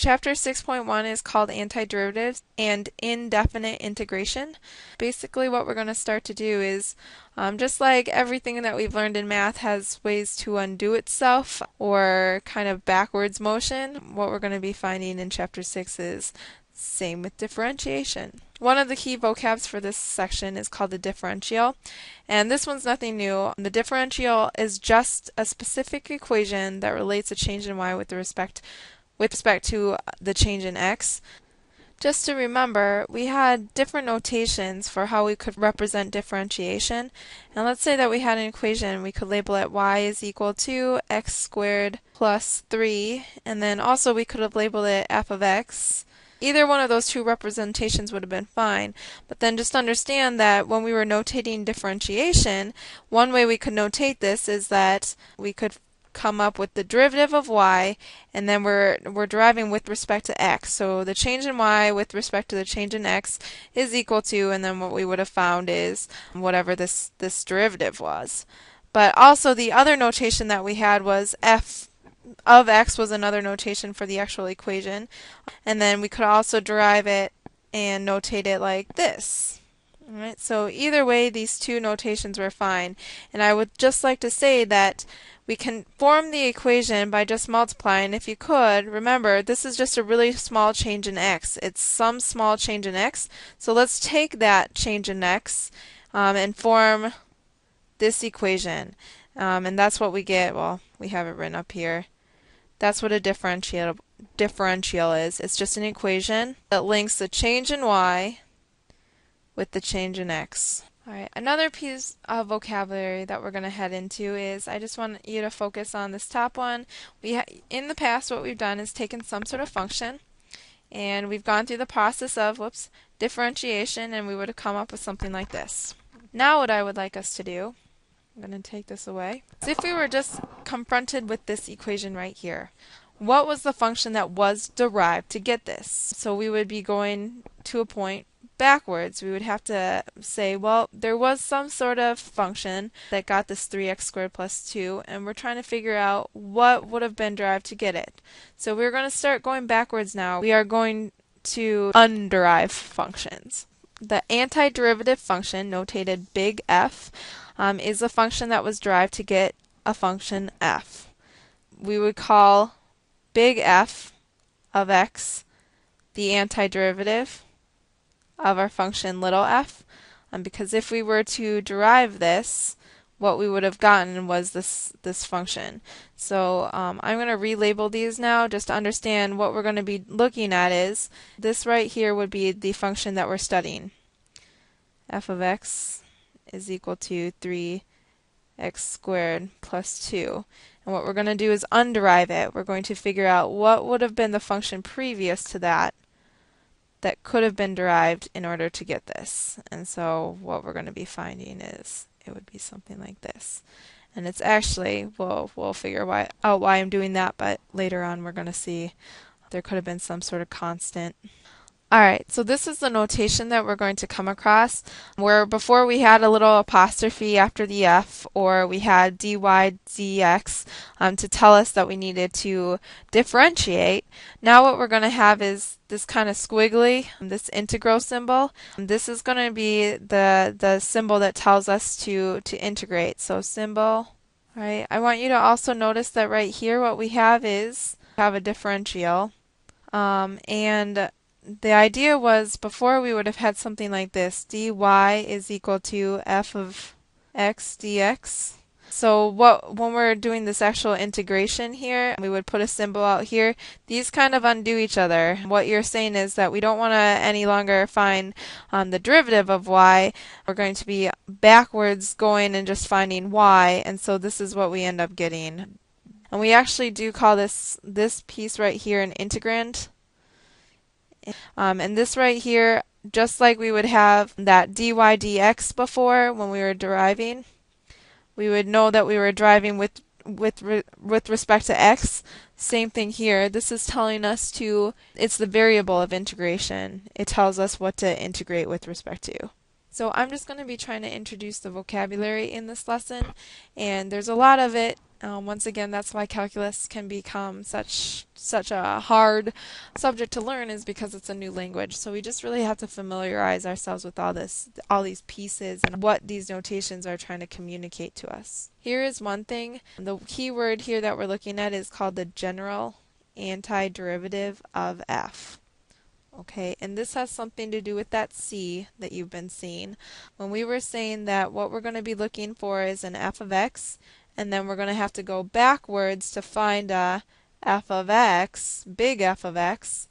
Chapter 6.1 is called Antiderivatives and Indefinite Integration. Basically what we're going to start to do is, just like everything that we've learned in math has ways to undo itself or kind of backwards motion, what we're going to be finding in Chapter 6 is same with differentiation. One of the key vocabs for this section is called the differential, and this one's nothing new. The differential is just a specific equation that relates a change in y with respect to the change in x. Just to remember, we had different notations for how we could represent differentiation. And let's say that we had an equation, we could label it y is equal to x squared plus 3, and then also we could have labeled it f of x. Either one of those two representations would have been fine, but then just understand that when we were notating differentiation, one way we could notate this is that we could come up with the derivative of y, and then we're deriving with respect to x. So the change in y with respect to the change in x is equal to, and then what we would have found is whatever this derivative was. But also the other notation that we had was f of x was another notation for the actual equation, and then we could also derive it and notate it like this. Alright, so either way, these two notations were fine, and I would just like to say that we can form the equation by just multiplying. If you could, remember, this is just a really small change in x. It's some small change in x, so let's take that change in x and form this equation, and that's what we get. Well, we have it written up here. That's what a differential is. It's just an equation that links the change in y with the change in x. Alright, another piece of vocabulary that we're going to head into is, I just want you to focus on this top one. In the past, what we've done is taken some sort of function, and we've gone through the process of differentiation, and we would have come up with something like this. Now what I would like us to do, I'm going to take this away. So if we were just confronted with this equation right here, what was the function that was derived to get this? So we would be going to a point backwards. We would have to say, well, there was some sort of function that got this 3x squared plus 2, and we're trying to figure out what would have been derived to get it. So we're going to start going backwards now. We are going to underive functions. The antiderivative function, notated big F, is a function that was derived to get a function f. We would call big F of x the antiderivative of our function little f, because if we were to derive this, what we would have gotten was this function. So I'm going to relabel these now just to understand what we're going to be looking at is this right here would be the function that we're studying. F of x is equal to 3x squared plus 2. And what we're going to do is underive it. We're going to figure out what would have been the function previous to that could have been derived in order to get this. And so what we're going to be finding is it would be something like this. And it's actually, we'll figure out why I'm doing that, but later on we're going to see there could have been some sort of constant. Alright, so this is the notation that we're going to come across, where before we had a little apostrophe after the f, or we had dy dx to tell us that we needed to differentiate. Now what we're going to have is this kind of squiggly, this integral symbol. This is going to be the symbol that tells us to integrate. So symbol. Alright, I want you to also notice that right here what we have is a differential, and the idea was before we would have had something like this, dy is equal to f of x dx. So when we're doing this actual integration here, we would put a symbol out here. These kind of undo each other. What you're saying is that we don't want to any longer find the derivative of y. We're going to be backwards going and just finding y, and so this is what we end up getting. And we actually do call this piece right here an integrand. And this right here, just like we would have that dy dx before when we were deriving, we would know that we were deriving with respect to x. Same thing here. This is telling us it's the variable of integration. It tells us what to integrate with respect to. So I'm just going to be trying to introduce the vocabulary in this lesson, and there's a lot of it Once again, that's why calculus can become such a hard subject to learn, is because it's a new language. So we just really have to familiarize ourselves with all these pieces and what these notations are trying to communicate to us. Here is one thing. The key word here that we're looking at is called the general antiderivative of f. Okay, and this has something to do with that c that you've been seeing. When we were saying that what we're going to be looking for is an f of x, and then we're going to have to go backwards to find a f of x, big F of x.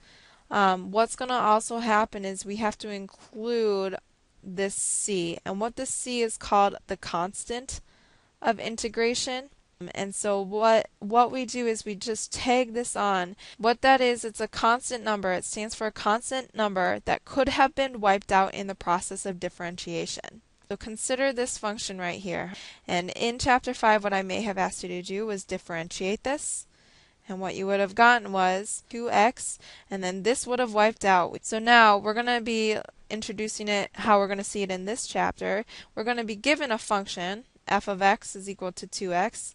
What's going to also happen is we have to include this c, and what this c is called the constant of integration. And so what we do is we just tag this on. What that is, it's a constant number. It stands for a constant number that could have been wiped out in the process of differentiation. So consider this function right here. And in chapter 5, what I may have asked you to do was differentiate this. And what you would have gotten was 2x, and then this would have wiped out. So now we're going to be introducing it, how we're going to see it in this chapter. We're going to be given a function, f of x is equal to 2x,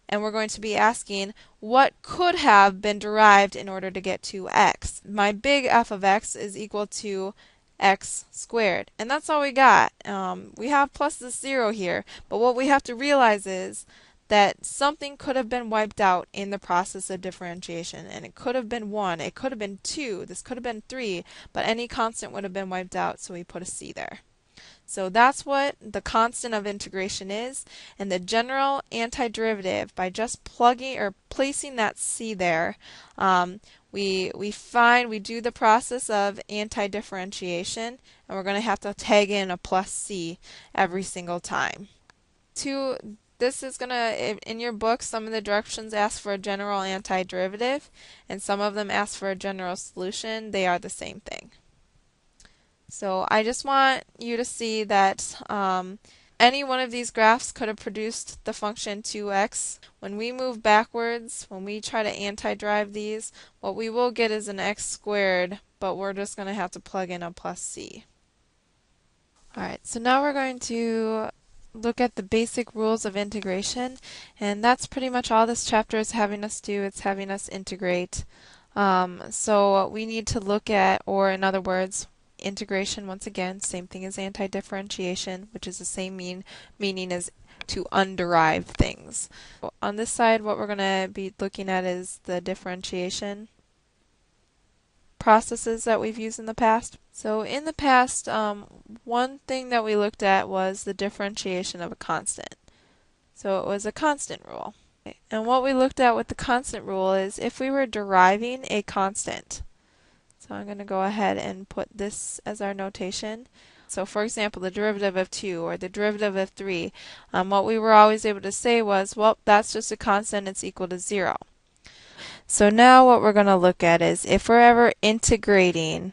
and we're going to be asking what could have been derived in order to get 2x. My big F of x is equal to x squared, and that's all we got. We have plus the 0 here, but what we have to realize is that something could have been wiped out in the process of differentiation, and it could have been 1, it could have been 2, this could have been 3, but any constant would have been wiped out, so we put a c there. So that's what the constant of integration is, and the general antiderivative, by just plugging or placing that c there, we do the process of antidifferentiation, and we're going to have to tag in a plus c every single time. This is going to, in your book, some of the directions ask for a general antiderivative, and some of them ask for a general solution. They are the same thing. So I just want you to see that any one of these graphs could have produced the function 2x. When we move backwards, when we try to antiderive these, what we will get is an x squared, but we're just going to have to plug in a plus c. Alright, so now we're going to look at the basic rules of integration, and that's pretty much all this chapter is having us do. It's having us integrate. So we need to look at, or in other words, integration, once again, same thing as antidifferentiation, which is the same meaning as to underive things. On this side, what we're going to be looking at is the differentiation processes that we've used in the past. So in the past, one thing that we looked at was the differentiation of a constant. So it was a constant rule. And what we looked at with the constant rule is if we were deriving a constant. So I'm going to go ahead and put this as our notation. So for example, the derivative of 2 or the derivative of 3, what we were always able to say was, well, that's just a constant, it's equal to 0. So now what we're going to look at is if we're ever integrating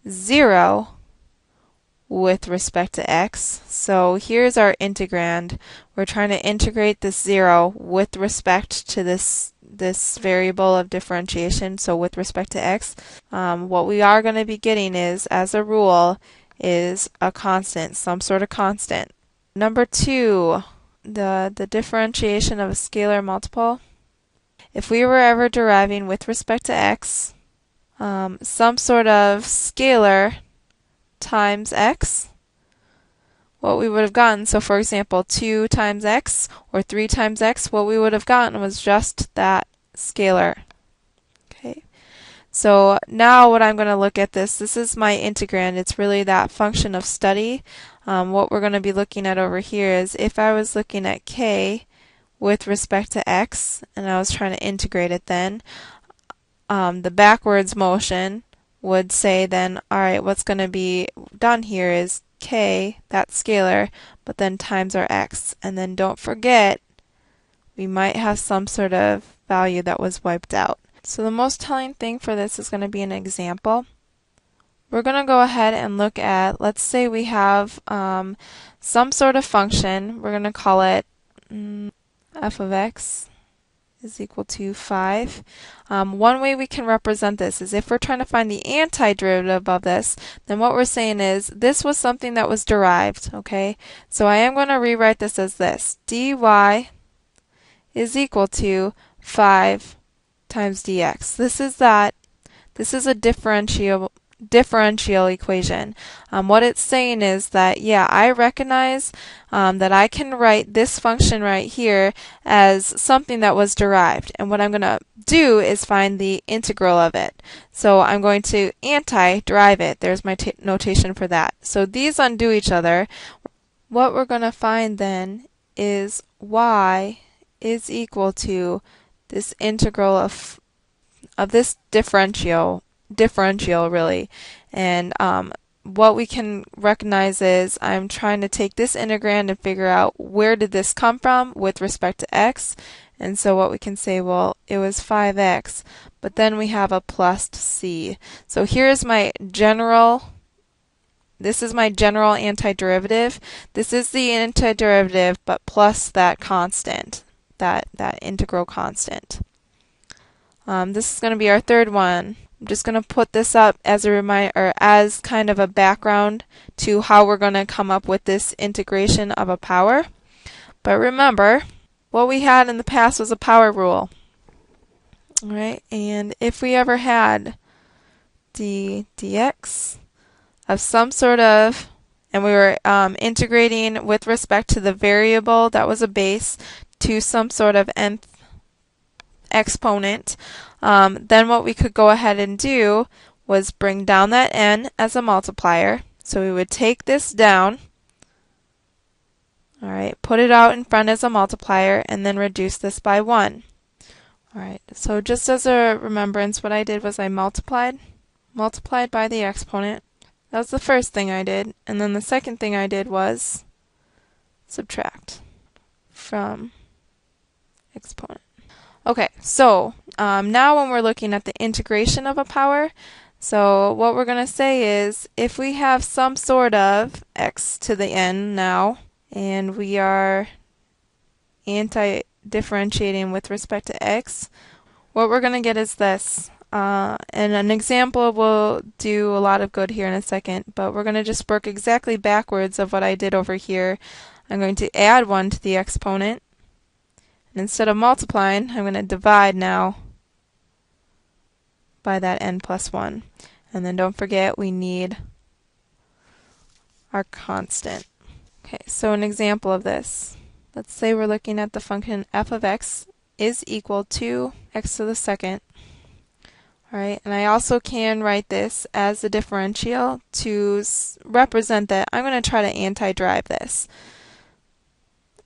0 with respect to x. So here's our integrand. We're trying to integrate this 0 with respect to this variable of differentiation, so with respect to x. What we are going to be getting is, as a rule, is a constant, some sort of constant. Number 2, the differentiation of a scalar multiple. If we were ever deriving with respect to x, some sort of scalar times x, what we would have gotten, so for example 2 times x or 3 times x, what we would have gotten was just that scalar. Okay, so now what I'm going to look at this is my integrand. It's really that function of study. What we're going to be looking at over here is if I was looking at k with respect to x and I was trying to integrate it, then the backwards motion would say then, alright, what's going to be done here is k, that scalar, but then times our x. And then don't forget, we might have some sort of value that was wiped out. So the most telling thing for this is going to be an example. We're going to go ahead and look at, let's say we have some sort of function. We're going to call it f of x is equal to 5. One way we can represent this is if we're trying to find the antiderivative of this, then what we're saying is this was something that was derived, okay? So I am going to rewrite this as this. dy is equal to 5 times dx. This is a differential equation. What it's saying is that, yeah, I recognize that I can write this function right here as something that was derived. And what I'm going to do is find the integral of it. So I'm going to anti-derive it. There's my notation for that. So these undo each other. What we're going to find then is y is equal to this integral of this differential really. And what we can recognize is I'm trying to take this integrand and figure out where did this come from with respect to x. And so what we can say, well, it was 5x, but then we have a plus c. So here's my general, this is my general antiderivative. This is the antiderivative, but plus that constant, that integral constant. This is going to be our third one. I'm just going to put this up as a reminder, or as kind of a background to how we're going to come up with this integration of a power. But remember, what we had in the past was a power rule. All right, and if we ever had dx of some sort of, and we were integrating with respect to the variable that was a base to some sort of nth exponent, then what we could go ahead and do was bring down that n as a multiplier. So we would take this down, all right, put it out in front as a multiplier, and then reduce this by 1. All right, so just as a remembrance, what I did was I multiplied by the exponent. That was the first thing I did. And then the second thing I did was subtract from exponent. Okay, so now when we're looking at the integration of a power, so what we're going to say is if we have some sort of x to the n now, and we are anti-differentiating with respect to x, what we're going to get is this. And an example will do a lot of good here in a second, but we're going to just work exactly backwards of what I did over here. I'm going to add 1 to the exponent. And instead of multiplying, I'm going to divide now by that n plus 1. And then don't forget we need our constant. Okay, so an example of this. Let's say we're looking at the function f of x is equal to x to the second. Alright, and I also can write this as a differential to represent that I'm going to try to anti-derive this.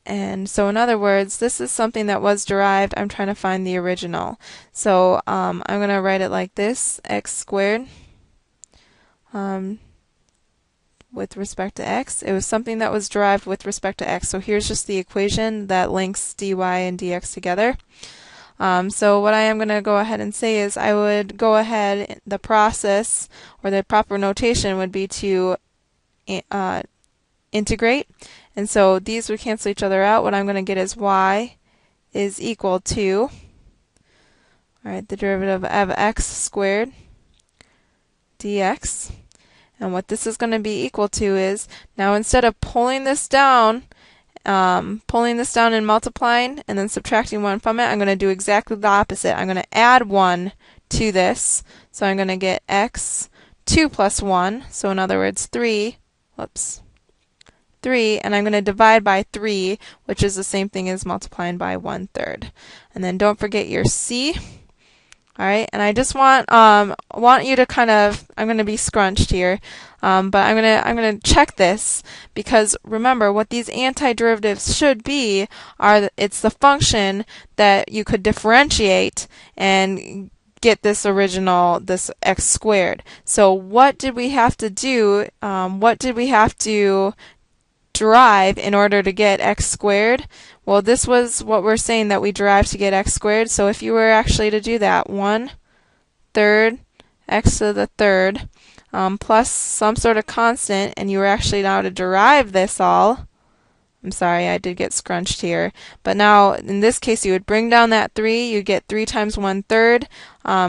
And so in other words, this is something that was derived. I'm trying to find the original. So I'm going to write it like this, x squared with respect to x. It was something that was derived with respect to x. So here's just the equation that links dy and dx together. So what I am going to go ahead and say is I would go ahead, the process or the proper notation would be to integrate. And so these would cancel each other out. What I'm going to get is y is equal to, all right, the derivative of x squared dx. And what this is going to be equal to is, now instead of pulling this down and multiplying and then subtracting 1 from it, I'm going to do exactly the opposite. I'm going to add 1 to this. So I'm going to get x 2 plus 1. So in other words, 3, and I'm going to divide by 3, which is the same thing as multiplying by 1/3. And then don't forget your c. All right, and I just want you to kind of, I'm going to be scrunched here, but I'm going to check this, because remember what these antiderivatives should be are it's the function that you could differentiate and get this original, this x squared. So what did we have to do? What did we have to derive in order to get x squared? Well, this was what we're saying that we derived to get x squared. So if you were actually to do that, 1/3 x to the third plus some sort of constant, and you were actually now to derive this all. I'm sorry, I did get scrunched here. But now, in this case, you would bring down that 3. You get 3 times 1/3,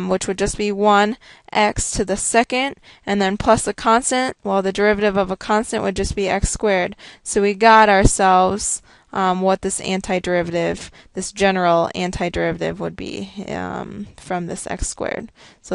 which would just be 1x to the second, and then plus a constant. Well, the derivative of a constant would just be x squared. So we got ourselves what this antiderivative, this general antiderivative would be from this x squared. So